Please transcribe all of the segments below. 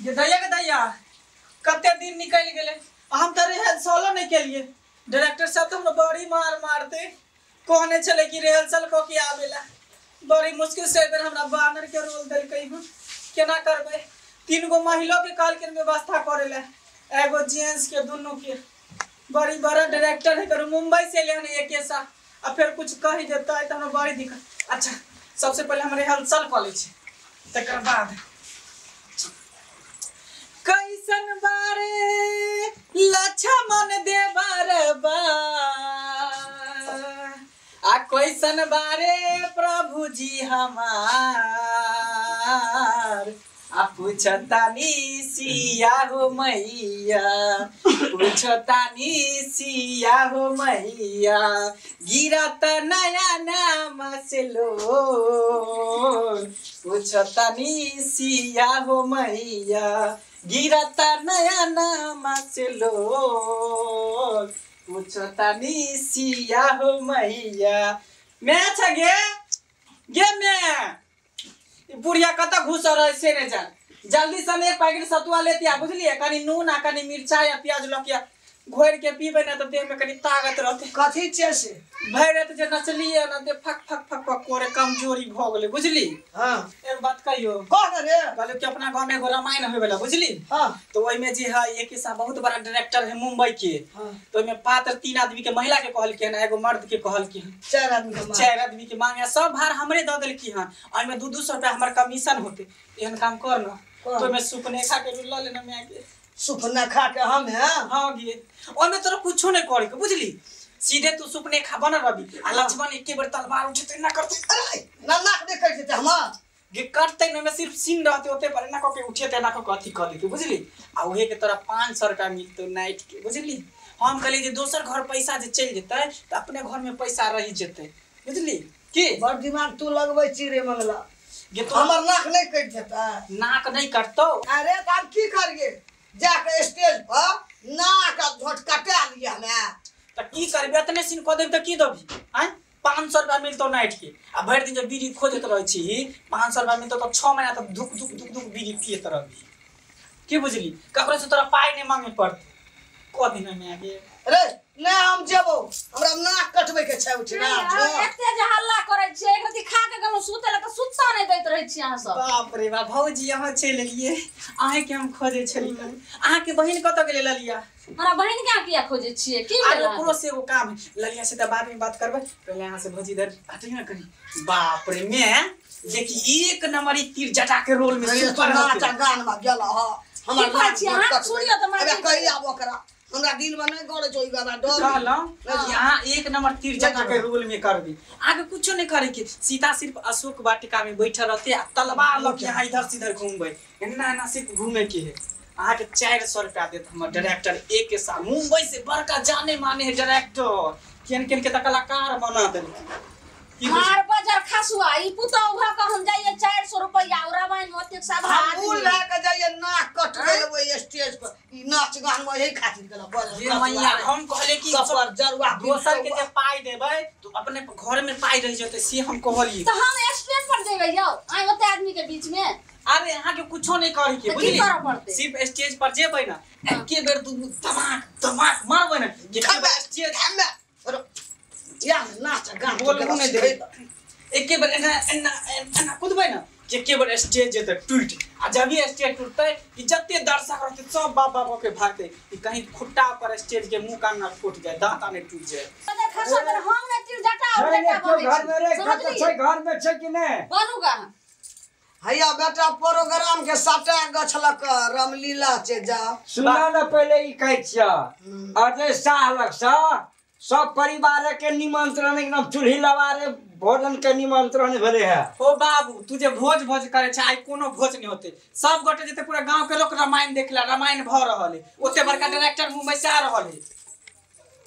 ये दैया के दैया कते दिन निकल गए हम तो रिहर्सल नहीं के लिए डायरेक्टर साहब तो हम बड़ी मार मारते कहने चले कि रिहर्सल को के आवेला बड़ी मुश्किल से बेर हमरा बानर के रोल दल कई हम केना करबे 3 गो महिला के काल के व्यवस्था करेला एगो जेंट्स के दोनों के बड़ी बड़ा डायरेक्टर है कर मुंबई से लेने एक ऐसा अब फिर कुछ कह देता है तो हमरा बड़ी दिक्कत। अच्छा सबसे पहले हम रिहर्सल कर ले छी तकर बाद कैसन बारे लक्ष्मण देवर बा आ कैसन बारे प्रभु जी हमार आ पूछतानी सिया हो मैया पूछतानी सिया हो मैया गिरत नया नाम से लो पूछतानी सिया हो मैया गिरत नया नाम से लो पूछतानी सिया हो मैया मैं अच्छा गे मैं बुढ़िया कत घुस रहे से ने जान जल्दी से एक पैकेट सतुआ लेती बुझलिए कनी नून आ कनी मिर्चा या प्याज लकिया घोर के पीबे ना तो देह में कनी ताकत रहते कथी छे से भई रात जे नचलिए ना they fuck fuck fuck fuck करे कमजोरी भ गेले बुझली। हां एक बात कहियो कह रे कहले कि अपना गांव में एगो रामायण होय वाला बुझली। हां तो ओइ में जे है एक ऐसा बहुत बड़ा डायरेक्टर है मुंबई के। हां तो ओइ में पात्र 3 आदमी के महिला के कहल के ना एगो मर्द के कहल के 4 आदमी के मांगे सब भार हमरे द देल की हां ओइ में 200 रुपया हमर कमीशन होते एहन काम कर ना तो मैं सुपने खा के ल लेना मैं के सुपना खा के हम है। हां गे ओइ में तोरा कुछो नहीं करे के बुझली सीधे तू सुपने खा बन रवि आ लक्ष्मण एके बार तलवार उठते ना करते अरे ना नाक देखे थे हम गे काटते न में सिर्फ सीन रहते होते पर ना के उठेते ना के अथी कर देते बुझली आ ओहे के तोरा 500 रुपया मिलतो नाइट के बुझली। हम कहली जे दोसर घर पैसा जे चल जेते त अपने घर में पैसा रही जेते बुझली की बड़ दिमाग तू लगबै चिरे मंगला गे तो हमर नाक नहीं कट देता नाक नहीं काटतो अरे त हम की करिए जाके स्टेज पर नाक झोट कटा लिया मैं त की करबे इतने सीन क देब त की दबी हैं 500 रुपया मिलतो नाइट के आ भर दिन जब बीड़ी खोजत रह छी 500 रुपया मिलतो त 6 महीना तक धुक धुक धुक धुक बीड़ी पियत रहबी की बुझली ककरो से तोरा पाई नहीं मांगे पड़त को दिन में आगे अरे ले हम जेबो हमरा नाक कटबै के छै उठना एते जे हल्ला करै छै एक रति खा के गलो सुते ल त सुत्ता नहीं दैत रहै छी अहाँ सब। बाप रे बा भौजी यहां चल एलिए आहे के हम खोजे छली आहा के बहिन कत गेले ललिया हमरा बहिन के किया खोजे छिए की अरे पूरा से वो काम है ललिया से त बाद में बात करबे पहले यहां से भौजी इधर हटिया करी बाप रे मैं देखी एक नंबर तीर जटा के रोल में सुपर नाचा गान में गेला ह हमर नाच सुनियो त अरे कहि आबो करा हमरा दिल में नहीं करे जोई बाबा डर कहला यहां एक नंबर तीर जटा के रोल में करबी आगे कुछो नहीं करे के सीता सिर्फ अशोक वाटिका में बैठा रहते आ तलवार ल के यहां इधर सीधर घूमबे एना ना सिर्फ घूमे के है आहा के 400 रुपया देत हमर डायरेक्टर एक के साथ मुंबई से बड़का जाने माने डायरेक्टर केन केन के त कलाकार बना देल मार बाजार खसुआ ई पुतो उहा क हम जाइए 400 रुपया और रामायण ओतेक साधा फूल ला के जाइए नाक कट लेबै स्टेज पर ई नाच गान में यही खातिर गेला बस ये मैया हम कहले कि सफर जरुआ दोसर के जे पाई देबै तो अपने घर में पाई रह जते से हम कहली तो हम स्टेज पर देबै जाओ आई ओते आदमी के बीच में अरे यहाँ के कुछो नहीं करी के बुझली सिर्फ स्टेज पर जेबै ना एके बेर तू धमाक धमाक मारबै ना जे स्टेज हमें या नाच गान बोल नहीं दे एके बेर एना एना एना कूदबै ना जे के बेर स्टेज जे टूट आ जब ये स्टेज टूटते ई जत्ते दर्शक रहते सब बाप बाप के भागते ई कहीं खुट्टा पर स्टेज के मुंह कान ना फूट जाए दांत ने टूट जाए अरे खसो कर हम ने तीर जटा और जटा घर में रे घर में छै कि नहीं बनूगा हैया बेटा प्रोग्राम के साटा गछलक रामलीला से जा सुना ना पहले ई कहै छिया अरे साहलक सा सब परिवार के निमंत्रण एकदम चूल्ही लवारे भोजन के निमंत्रण भेले है ओ बाबू तू जे भोज भोज करे छै आई कोनो भोज नहीं होते सब गोटे जेते पूरा गांव के लोग रामायण देखला रामायण भ रहल है ओते बड़का डायरेक्टर मुंबई से आ रहल है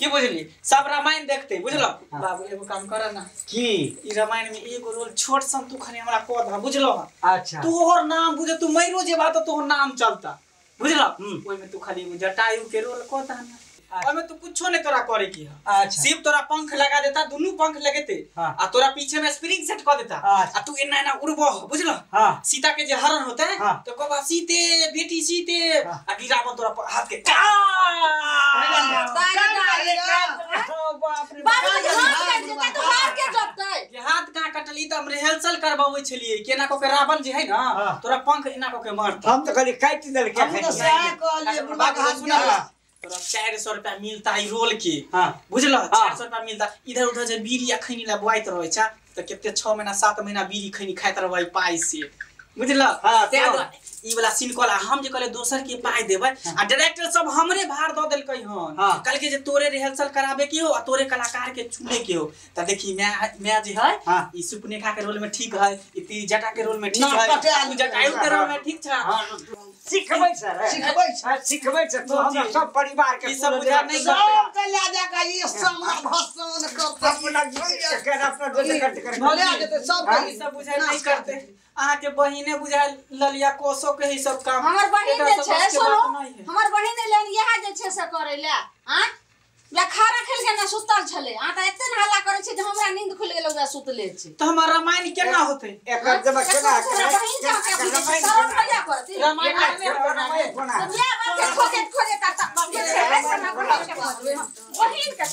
की बुझली सब रामायण देखते बुझलो बाबू एगो काम कर ना की ई रामायण में एगो रोल छोट सन तू खने हमरा को द बुझलो अच्छा तोहर नाम बुझे तू मैरो जे बात तोहर नाम चलता बुझलो ओइ में तू खाली जटायु के रोल को द ओमे तू कुछो नहीं तोरा करे की है अच्छा सिर्फ तोरा पंख लगा देता दोनों पंख लगेते हाँ। आ तोरा पीछे में स्प्रिंग सेट कर देता अच्छा। आ तू एना एना उड़बो बुझलो हाँ सीता के जे हरण होता है हाँ। तो कहबा सीते बेटी सीते हाँ। आ गिरावन तोरा हाथ के बाप रे बाबू जी हाथ काट देता तो हार के जतै ये हाथ कहाँ कटली तो हम रिहर्सल करबावे छलिए केना को के रावण जे है ना हाँ। तोरा पंख एना को के मारता हम तो खाली काट दिल के हम तो सह कहलिए बुढ़ा बाबू हाथ सुना दिया तोरा 400 रुपया मिलता है रोल के हाँ बुझल हाँ। 400 रुपया मिलता इधर उधर जे बीड़ी आ खैनी ला बुआइत रहै छ त केते 6 महीना 7 महीना बीड़ी खैनी खाइत रहबै पाई से बुझल हाँ, ते तो। ई वाला सीन कोला हम जे कहले दोसर के पाई देबै आ डायरेक्टर सब हमरे भार द देलकै हन हाँ। कल के जे तोरे रिहर्सल कराबे के हो आ तोरे कलाकार के चुने के हो त देखी मैं जे है हाँ। ई सुपनेखा के रोल में ठीक है ई ती जटा के रोल में ठीक ना, है पटेल तू जटायु के रोल में ठीक छ सिखबै सर सिखबै छै। सिखबै छ तो हम सब परिवार के ई सब बुझा नहीं सब के ले जाके ये सामना भसन करते अपना कर अपना जो कट कर ले जेते सब ई सब बुझाइ नहीं करते अहाँ के बहिने बुझाइ ललिया कोसो के ही सब काम हमर बहिन एकरा जे सब छै बस के सुनो बात नहीं है। हमर बहिन लेन इहा जे छै से करे ले हां या खाना खेल के ना सुतल छले आ त एते हल्ला करे छै जे हमरा नींद खुल गेल ओजा सुतले छै तो हमार रामायण केना होते एकर जब केना बहिन का के शरम भैया करती रामायण में कोना दुनिया बात के खोके खोके काटा बहिन के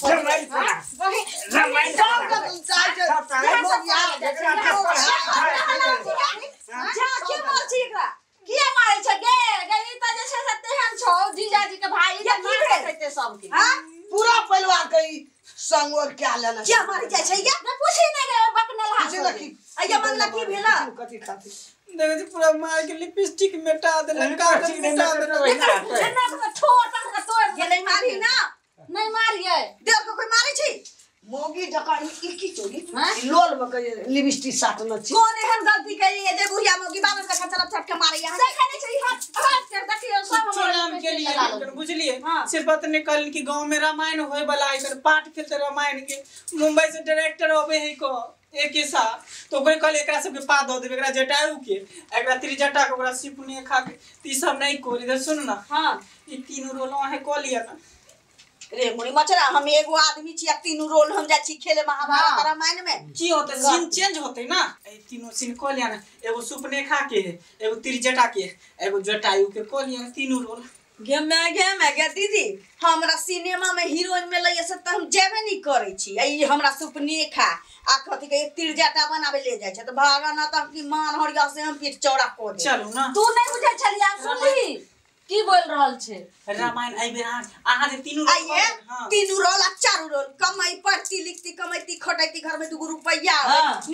बहिन सब के चाहे जा के मार छी एकरा किया मारै छ गे गई त जे छै से तेहन छौ जीजाजी के भाई जे की भेटते सब के हां पूरा परिवार के संगोर क्या लेना क्या मारी जाय छै या पूछी नै गे बकनल पूछी हाथ लखी अइया मन लकी भेला कथी खाती देखो जी पूरा मार के लिपस्टिक मिटा देले कागज मिटा देले ना तो छोटा का तोड़ ये नहीं मारी ना नहीं मारिए देख को कोई मारी छी मोगी जका ई की चोरी हाँ? लोल में के लिपस्टिक साट न छी कौन एहन गलती करी है जे बुढ़िया मोगी बाबा का चरप चट के मारी है देखे नहीं छी हाथ के देखियो सब नाम के लिए बुझलिए हाँ। सिर्फ बात निकल कि गांव में रामायण होय वाला है पाठ खेलते रामायण के मुंबई से डायरेक्टर होबे है को एक के साथ तो ओकरे कहले एकरा सब के पा द देबे एकरा जटायु के एकरा त्रिजटा के ओकरा सिपुने खा के ती सब नहीं कोल इधर सुन ना हां ई तीनों रोलवा है को लिया ना रे मुनी मचरा हम एगो आदमी छी तीनों रोल हम जा छी खेले महाभारत रामायण में की होते सीन चेंज होते ना ए तीनों सीन को लिया ना एगो सुपनेखा के है एगो त्रिजटा के एगो जटायु के को लिया तीनों रोल गे मैं दीदी हमरा सिनेमा में हीरोइन में लइए से त हम जेबे नहीं करे छी ई हमरा सुपनेखा आ कथि के त्रिजटा बनावे ले जाय छै त भागा ना त की मान हरिया से हम पीठ चौड़ा को दे चलू ना तू नहीं बुझे छलिया सुनली की बोल रहल छे रामायण आई बेर आहा जे तीनों आइए तीनों रोल आ चारू रोल कमाई पढ़ती लिखती कमाईती खटाईती घर में 2 रुपया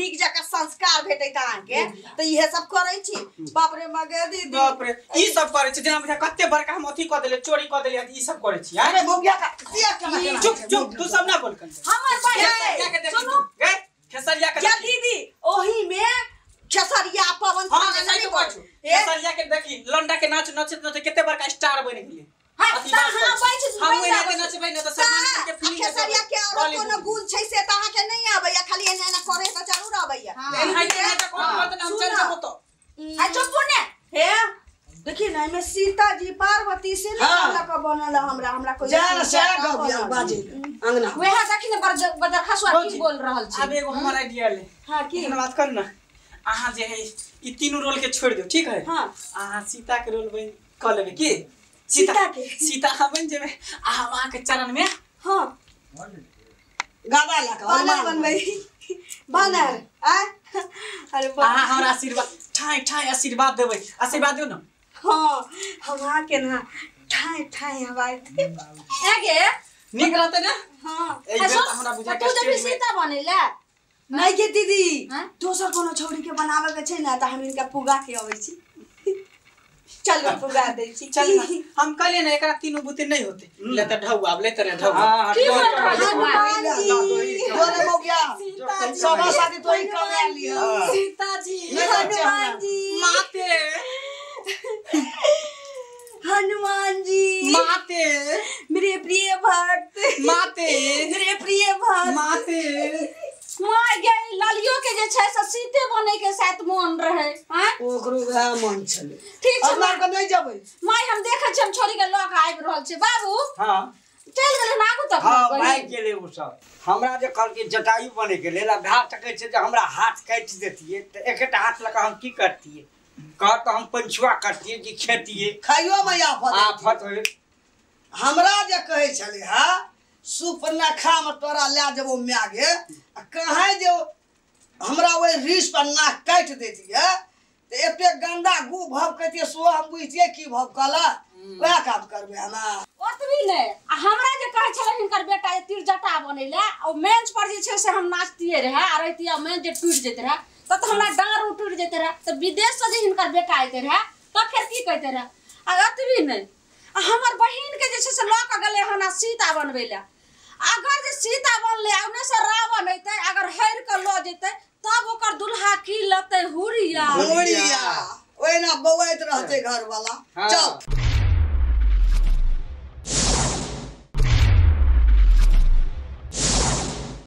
नीक जका संस्कार भेटैत अहाँ के त इहे सब करै छी बाप रे मगे दीदी बाप रे ई सब करे छै जेना बुझा कते बड़का हम अथी क देले चोरी क देले ई सब करे छी अरे मोगिया का किया केना चुप चुप तू सब ना बोल कर हमर बहिन सुनो गए खेसरिया के क्या दीदी ओही में खेसरिया पवन हां सही तो कहू खेसरिया के देखी लंडा के नाच नचत नचत केते बड़का स्टार बन गेले हां बैठ हम एने नचबै न त सम्मान के फिल्म खेसरिया के और कोनो गुण छै से त अहाँ के नहीं आबैया खाली एने एने करे त जरूर आबैया हां एने त कोन बात नाम चल जाबो तो आ चुप ने हे देखिए ना में सीता जी पार्वती से लगा के बनल हमरा कोई जान से गबिया बाजे अंगना वेहा देखि ने बड़ खसुआ की बोल रहल छी अब एगो हमर आइडिया ले हां की बात कर ना अहाँ जे है ई तीनों रोल के छोड़ दो ठीक है हां अहाँ सीता के रोल बन क लेबे की सीता के सीता हम बन जेबे अहाँ वहां के चरण में हां गादा लगा बानर बनबै बानर आ अरे अहाँ हमरा आशीर्वाद ठाई ठाई आशीर्वाद देबै आशीर्वाद दियो ना हां हमरा के ना ठाई ठाई हवाई आगे निक रहते ना हां ए बेर त हमरा बुझा के तू जब स्टेज में सीता बनेला नहीं के दीदी दोसर कोनो छौरी के बनावे के छै ना त हम इनका पुगा के आबै छी चल पुगा दै छी चल ना हम कहले ना एकरा तीनों बुते नहीं होते ले त ढौआ ले त ढौआ की बोल रहल दोरे मोगिया सभा शादी तो ही कमा लिया सीता जी हनुमान जी माते हनुमान जी माते मेरे प्रिय भक्त माते मेरे प्रिय भक्त माते माय गई ललियो के जे छै से सीते बने के साथ मन रहे हां ओकरो वह मन छले ठीक छै हमरा के नहीं जबै माय हम देखै छी हम छोरी के लक आबि रहल छै बाबू हां चल गेले नागो तक हाँ भाग गेले उ सब। हमरा जे कहलकै जटायु बने के लेल भा तकै छै जे हमरा हाथ काटि देतिए त एकटा हाथ लगा हम की करतिए, कह त हम पंचुआ करतिए कि खेतिए खाइयो में आफत होय। हमरा जे कहे छले हा सुपनखा में तोरा ले जबो मागे कहे जे हमरा ओइ रिस पर नाक काट देतिए त एते गंदा गु भव कहतिए सो हम बुझिए की भव कला वह काम करबे हम ओतबी ने हमरा जे कहे छले हिनकर बेटा तीर जटा बनेला और मेंच पर जे छै से हम नाचतिए रहे आ रहितिया मेंच जे टूट जेते रहे त हमरा डांर टूट जेते रहे त विदेश से जे हिनकर बेटा आइते रहे त फिर की कहते रहे। आ ओतबी ने हमर बहिन के जे छै से लक गेले हन सीता बनबेला, अगर जे सीता बनले ओने से रावण अइते अगर हर के ल जेते तब ओकर दुल्हा की लते हुरिया हुरिया ओइना बौआइत रहते घर वाला। चल